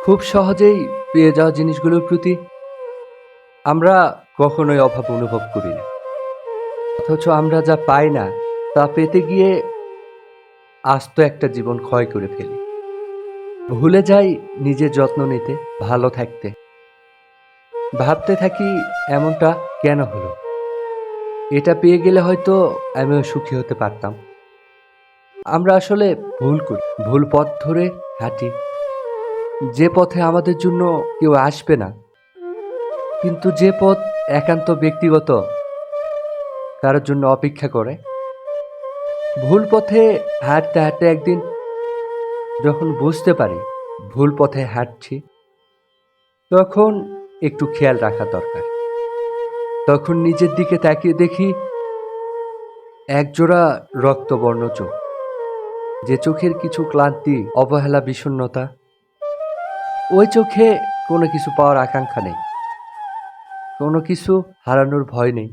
খুব সহজেই পেয়ে যাওয়া জিনিসগুলোর প্রতি আমরা কখনোই অভাব অনুভব করি না। অথচ আমরা যা পাই না তা পেতে গিয়ে আস্ত একটা জীবন ক্ষয় করে ফেলি। ভুলে যাই নিজের যত্ন নিতে, ভালো থাকতে। ভাবতে থাকি এমনটা কেন হলো? এটা পেয়ে গেলে হয়তো আমিও সুখী হতে পারতাম। আমরা আসলে ভুল করি, ভুল পথ ধরে হাঁটি। যে পথে আমাদের জন্য কেউ আসবে না, কিন্তু যে পথ একান্ত ব্যক্তিগত, কারোর জন্য অপেক্ষা করে। ভুল পথে হাঁটতে হাঁটতে একদিন যখন বুঝতে পারি ভুল পথে হাঁটছি, তখন একটু খেয়াল রাখা দরকার। তখন নিজের দিকে তাকিয়ে দেখি একজোড়া রক্তবর্ণ চোখ, যে চোখের কিছু ক্লান্তি, অবহেলা, বিষণ্ণতা। ওই চোখে কোনো কিছু পাওয়ার আকাঙ্ক্ষা নেই, কোনো কিছু হারানোর ভয় নেই।